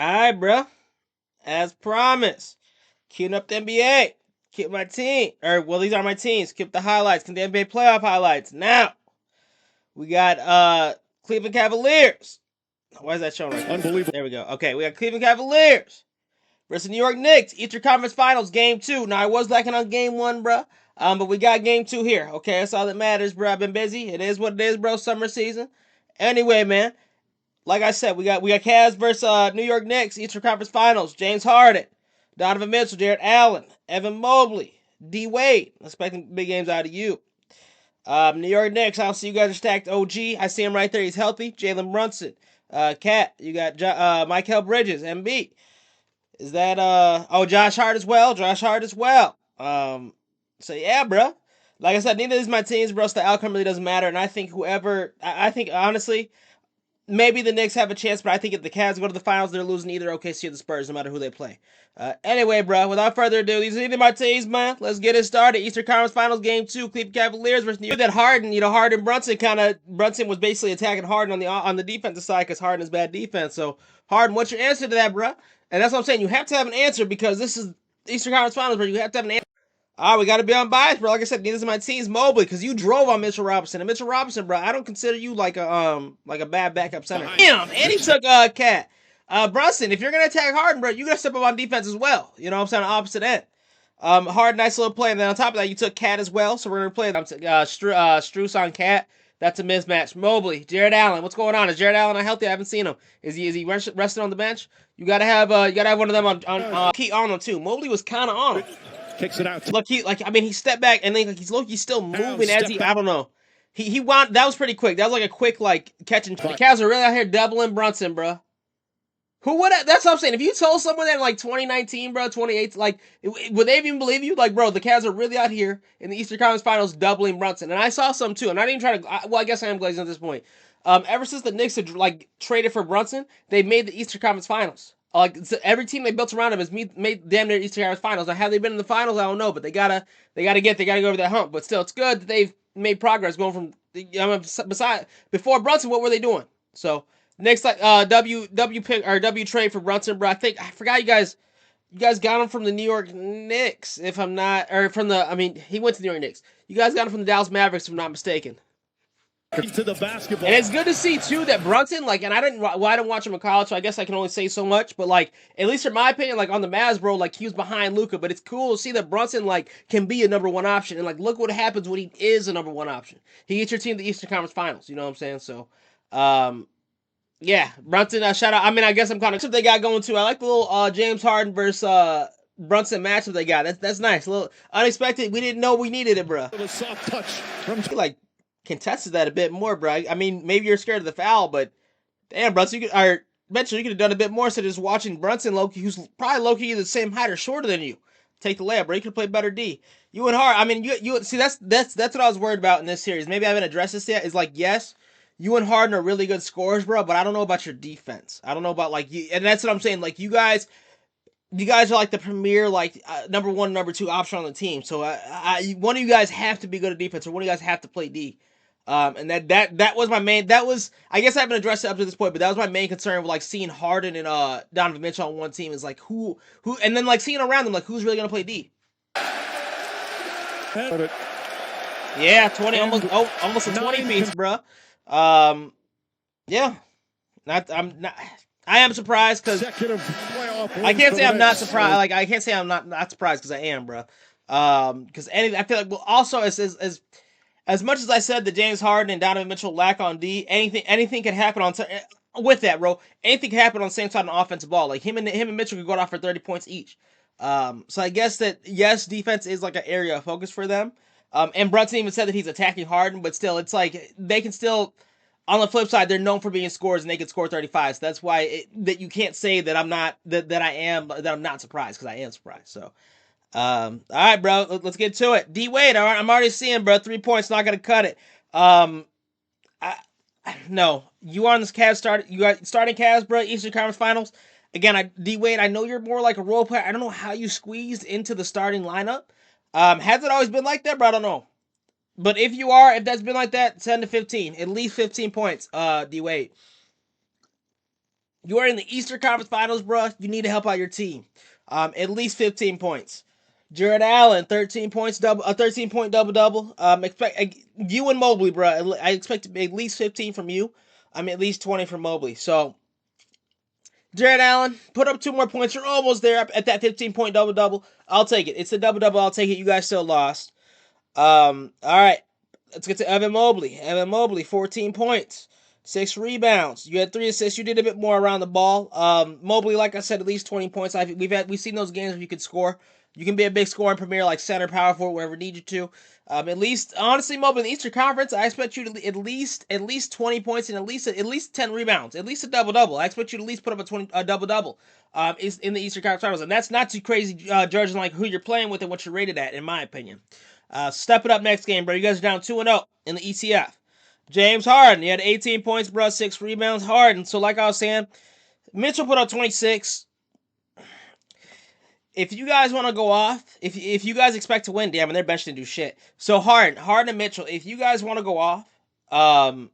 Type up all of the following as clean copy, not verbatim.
Alright, bro. As promised. Queuing up the NBA. Keep my team. Well, these are my teams. Keep the highlights. Keep the NBA playoff highlights. Now, we got Cleveland Cavaliers. Why is that showing like that? Unbelievable. There we go. Okay, we got Cleveland Cavaliers versus New York Knicks. Eastern Conference Finals, Game 2. Now, I was lacking on Game 1, bro. But we got Game 2 here. Okay, that's all that matters, bro. I've been busy. It is what it is, bro. Summer season. Anyway, man. Like I said, we got Cavs versus New York Knicks, Eastern Conference Finals. James Harden, Donovan Mitchell, Jarrett Allen, Evan Mobley, D Wade. Expecting big games out of you. New York Knicks, I see you guys are stacked. OG, I see him right there. He's healthy. Jalen Brunson, Cat. You got Mikal Bridges, MB. Is that Josh Hart as well? Josh Hart as well. So yeah, bro. Like I said, neither of these my teams, bro. So the outcome really doesn't matter. And I think I think honestly, maybe the Knicks have a chance, but I think if the Cavs go to the finals, they're losing either OKC or the Spurs, no matter who they play. Anyway, bro, without further ado, these are either my teams, man. Let's get it started. Eastern Conference Finals, Game 2, Cleveland Cavaliers versus New York. That Harden, Brunson was basically attacking Harden on the defensive side because Harden is bad defense. So, Harden, what's your answer to that, bro? And that's what I'm saying. You have to have an answer because this is Eastern Conference Finals, bro. You have to have an answer. All right, we got to be unbiased, bro. Like I said, neither of my teams Mobley because you drove on Mitchell Robinson. And Mitchell Robinson, bro, I don't consider you like a bad backup center. Damn, and he took Cat. Brunson, if you're gonna attack Harden, bro, you gotta step up on defense as well. You know what I'm saying? Opposite end. Harden, nice little play, and then on top of that, you took Cat as well. So we're gonna play Strus on Cat. That's a mismatch. Mobley, Jarrett Allen, what's going on? Is Jarrett Allen healthy? I haven't seen him. Is he resting on the bench? You gotta have one of them on key on him too. Mobley was kind of on him. Kicks it out. Look, he stepped back and then he's still moving as he. I don't know. He wound. That was pretty quick. That was like a quick catch and. The Cavs are really out here doubling Brunson, bro. Who would? That's what I'm saying. If you told someone that in like 2019, bro, 2018, would they even believe you? Like, bro, the Cavs are really out here in the Eastern Conference Finals doubling Brunson, and I saw some too. I'm not even trying to. Well, I guess I am glazing at this point. Ever since the Knicks had traded for Brunson, they made the Eastern Conference Finals. Every team they built around him has made damn near Eastern Conference Finals. Now, have they been in the finals? I don't know, but they gotta go over that hump. But still, it's good that they've made progress going from. Before Brunson, what were they doing? So. Next, W pick or W trade for Brunson, bro. I forgot you guys got him from the New York Knicks, if I'm not, or from he went to the New York Knicks. You guys got him from the Dallas Mavericks, if I'm not mistaken. To the basketball. And it's good to see too that Brunson, and I didn't watch him in college, so I guess I can only say so much. But at least in my opinion, on the Mavs, bro, he was behind Luka. But it's cool to see that Brunson can be a number one option, and look what happens when he is a number one option. He gets your team to the Eastern Conference Finals. You know what I'm saying? So, yeah, Brunson, shout out. I guess I'm kind of what they got going too. I like the little James Harden versus Brunson matchup they got. That's nice. A little unexpected. We didn't know we needed it, bro. A soft touch from contested that a bit more, bro. Maybe you're scared of the foul, but damn, Brunson, you could have done a bit more. So just watching Brunson, Loki, who's probably Loki the same height or shorter than you, take the layup, bro. You could have played better D. You and Hart. You see that's what I was worried about in this series. Maybe I haven't addressed this yet. Is yes. You and Harden are really good scorers, bro, but I don't know about your defense. I don't know about you, and that's what I'm saying. You guys are the premier number one, number two option on the team. So one of you guys have to be good at defense, or one of you guys have to play D. And that was my main. That was, I guess I haven't addressed it up to this point, but that was my main concern with seeing Harden and Donovan Mitchell on one team is who, and then seeing around them who's really gonna play D. Yeah, 20 almost a 20 piece, bro. Yeah, I am surprised because I can't say I'm not surprised. I can't say I'm not surprised because I am, bro. Because I feel also as much as I said that James Harden and Donovan Mitchell lack on D, anything can happen with that, bro. Anything can happen on the same side of the offensive ball. Him and Mitchell could go out for 30 points each. So I guess that yes, defense is an area of focus for them. And Brunson even said that he's attacking Harden, but still, it's they can still. On the flip side, they're known for being scorers, and they can score 35. So that's why that you can't say that I'm not surprised because I am surprised. So, all right, bro, let's get to it. D Wade, I'm already seeing, bro, 3 points not gonna cut it. No, you on this Cavs start. You got starting Cavs, bro. Eastern Conference Finals. Again, D Wade, I know you're more like a role player. I don't know how you squeezed into the starting lineup. Has it always been like that, bro? I don't know. But if that's been like that, 10 to 15, at least 15 points, D Wade. You are in the Eastern Conference Finals, bro. You need to help out your team. At least 15 points. Jared Allen, 13 points, 13-point double-double. Expect you and Mobley, bro. I expect at least 15 from you. At least 20 from Mobley. So, Jared Allen, put up 2 more points. You're almost there at that 15-point double-double. I'll take it. It's a double-double. I'll take it. You guys still lost. All right. Let's get to Evan Mobley. Evan Mobley, 14 points. 6 rebounds. You had 3 assists. You did a bit more around the ball. Mobley, like I said, at least 20 points. We've seen those games where you could score. You can be a big scorer in Premier, like center, power forward, wherever need you to. At least, honestly, Mobley in the Eastern Conference, I expect you to at least 20 points and at least 10 rebounds, at least a double double. I expect you to at least put up a double double. Is in the Eastern Conference Finals, and that's not too crazy, judging like who you're playing with and what you're rated at, in my opinion. Step it up next game, bro. You guys are down 2-0 in the ECF. James Harden, he had 18 points, bro, 6 rebounds. Harden. So, like I was saying, Mitchell put up 26. If you guys want to go off, if you guys expect to win, damn, and their bench didn't do shit. So, Harden and Mitchell, if you guys want to go off, and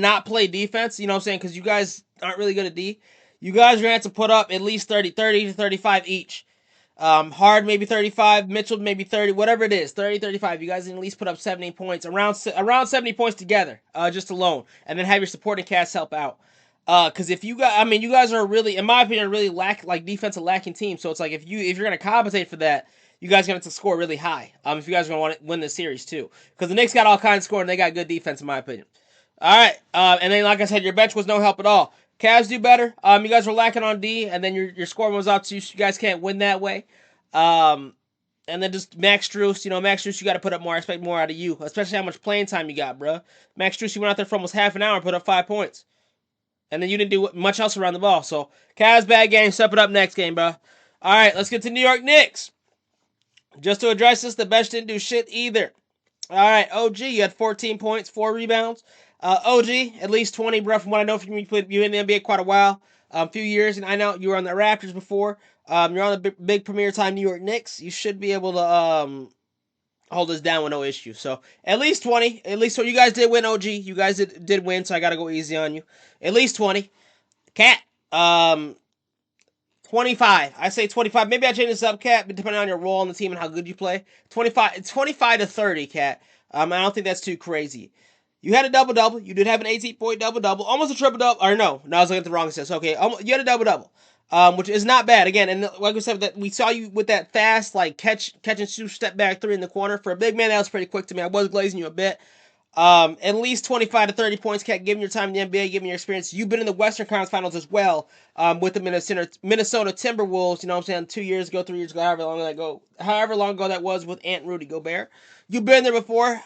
not play defense, you know what I'm saying, because you guys aren't really good at D, you guys are going to have to put up at least 30 to 35 each. Hard maybe 35, Mitchell maybe 30, whatever it is, 30, 35. You guys can at least put up 70 points, around 70 points together, just alone, and then have your supporting cast help out. Because if you guys, you guys are really, in my opinion, really defensive lacking team. So it's like if you're gonna compensate for that, you guys are gonna have to score really high. If you guys are gonna want to win this series too, because the Knicks got all kinds of scoring, and they got good defense, in my opinion. All right, and then like I said, your bench was no help at all. Cavs do better. You guys were lacking on D, and then your scoring was out, so you guys can't win that way. And then just Max Strus, you got to put up more. I expect more out of you, especially how much playing time you got, bro. Max Strus, you went out there for almost half an hour and put up 5 points. And then you didn't do much else around the ball. So, Cavs, bad game. Step it up next game, bro. All right, let's get to New York Knicks. Just to address this, the bench didn't do shit either. All right, OG, you had 14 points, 4 rebounds. OG, at least 20, bro. From what I know from you in the NBA quite a while, a few years, and I know you were on the Raptors before. You're on the big premier time New York Knicks. You should be able to hold us down with no issue. So at least 20. At least so you guys did win, OG. You guys did win, so I gotta go easy on you. At least 20. Cat, 25. I say 25. Maybe I change this up, Cat, but depending on your role on the team and how good you play. 25 to 30, Cat. I don't think that's too crazy. You had a double-double. You did have an 18-point double-double. Almost a triple-double. Or no, I was looking at the wrong assist. Okay, you had a double-double. Which is not bad. Again, and like we said, that we saw you with that fast, like, catch and shoot, step back 3 in the corner. For a big man, that was pretty quick to me. I was glazing you a bit. At least 25 to 30 points, Cat, given your time in the NBA, given your experience. You've been in the Western Conference Finals as well, with the Minnesota Timberwolves, you know what I'm saying, 2 years ago, 3 years ago, however long ago that was with Ant and Rudy Gobert. You've been there before,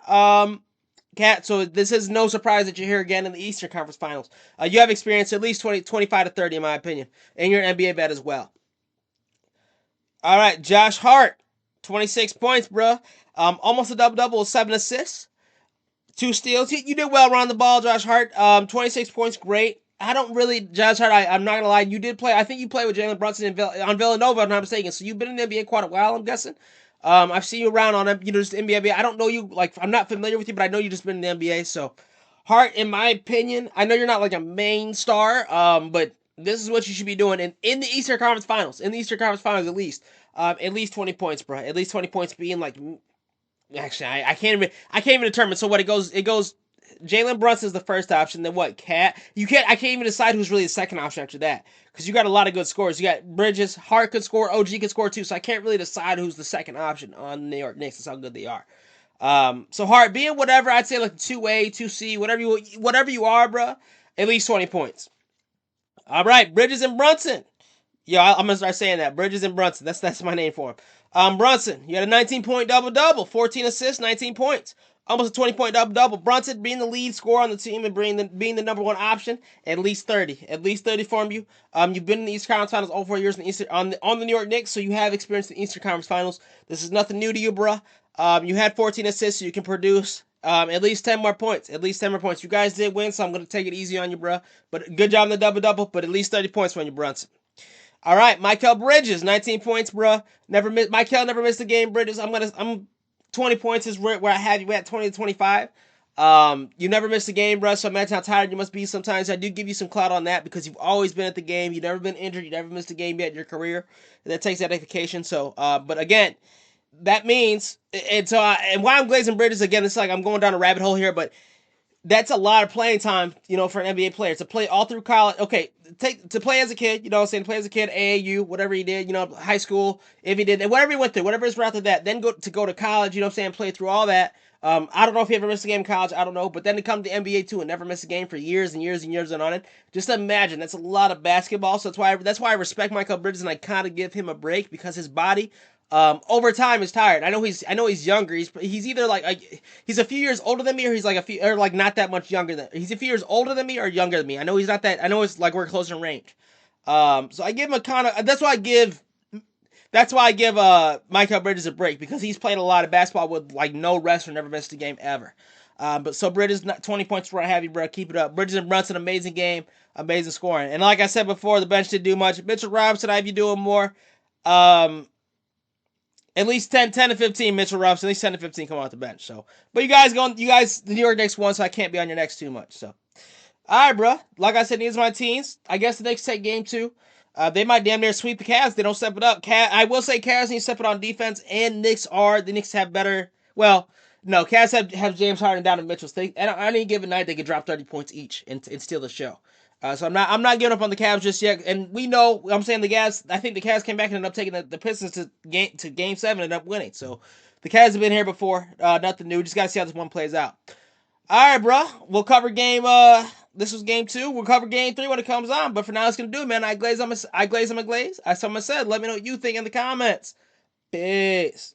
Cat, so this is no surprise that you're here again in the Eastern Conference Finals. You have experience at least 25 to 30, in my opinion, and you're an NBA vet as well. All right, Josh Hart, 26 points, bro. Almost a double-double with 7 assists. 2 steals. You did well around the ball, Josh Hart. 26 points, great. Josh Hart, I'm not going to lie, you did play. I think you played with Jalen Brunson on Villanova, if I'm not mistaken. So you've been in the NBA quite a while, I'm guessing. I've seen you around on, just NBA. I don't know you, I'm not familiar with you, but I know you just been in the NBA. So, Hart, in my opinion, I know you're not like a main star, but this is what you should be doing in the Eastern Conference Finals. In the Eastern Conference Finals, at least 20 points, bro. At least 20 points being like. Actually, I can't even determine. So what it goes. Jalen Brunson is the first option. Then what? I can't even decide who's really the second option after that, because you got a lot of good scorers. You got Bridges, Hart could score, OG could score too. So I can't really decide who's the second option on the New York Knicks. That's how good they are. So Hart being whatever, I'd say like 2A, 2C, whatever you are, bro. At least 20 points. All right, Bridges and Brunson. Yeah, I'm gonna start saying that. Bridges and Brunson. That's my name for him. Brunson, you had a 19-point double-double, 14 assists, 19 points. Almost a 20-point double-double. Brunson being the lead scorer on the team and being the number one option, at least 30. At least 30 from you. You've been in the Eastern Conference Finals all 4 years on the New York Knicks, so you have experience in the Eastern Conference Finals. This is nothing new to you, bro. You had 14 assists, so you can produce at least 10 more points. At least 10 more points. You guys did win, so I'm going to take it easy on you, bro. But good job in the double-double, but at least 30 points from you, Brunson. All right, Mikal Bridges, 19 points, bro. Mikal never missed a game. Bridges, I'm 20 points is where I have you at, 20 to 25. You never missed a game, bro. So imagine how tired you must be sometimes. I do give you some clout on that because you've always been at the game. You've never been injured. You never missed a game yet in your career. That takes edification. So, but again, that means, and why I'm glazing bridges again. It's like I'm going down a rabbit hole here, but that's a lot of playing time, for an NBA player to play all through college. Okay, to play as a kid, what I'm saying, play as a kid, AAU, whatever he did, high school, if he did, and whatever he went through, whatever his route to that, then go to college, what I'm saying, play through all that. I don't know if he ever missed a game in college, I don't know, but then to come to the NBA too and never miss a game for years and years and years and on it. Just imagine, that's a lot of basketball. So that's why I respect Michael Bridges and I kind of give him a break because his body over time is tired. I know he's younger. He's either he's a few years older than me, or he's like a few, or like not that much younger than. He's a few years older than me or younger than me. I know he's not that. I know it's like we're close in range. So I give him a kind of. That's why I give. That's why I give Michael Bridges a break because he's played a lot of basketball with like no rest or never missed a game ever. But so Bridges, 20 points where I have you, bro. Keep it up. Bridges and Brunson, amazing game, amazing scoring. And like I said before, the bench didn't do much. Mitchell Robinson, I have you doing more. At least 10 to 15 Mitchell Robinson, at least 10 to 15 come off the bench. So, but you guys, the New York Knicks won, so I can't be on your Knicks too much. So, all right, bro. Like I said, these are my teams. I guess the Knicks take game 2. They might damn near sweep the Cavs. They don't step it up. I will say Cavs need to step it on defense, and the Knicks have better. Well, no, Cavs have James Harden down to Mitchell. On any given night, they could drop 30 points each and steal the show. So I'm not giving up on the Cavs just yet. And we know, I'm saying the Cavs. I think the Cavs came back and ended up taking the Pistons to game 7 and ended up winning. So the Cavs have been here before. Nothing new. Just gotta see how this one plays out. All right, bro. We'll cover game. This was game 2. We'll cover game 3 when it comes on. But for now, it's gonna do it, man. I glaze. I'm a glaze. As someone said, let me know what you think in the comments. Peace.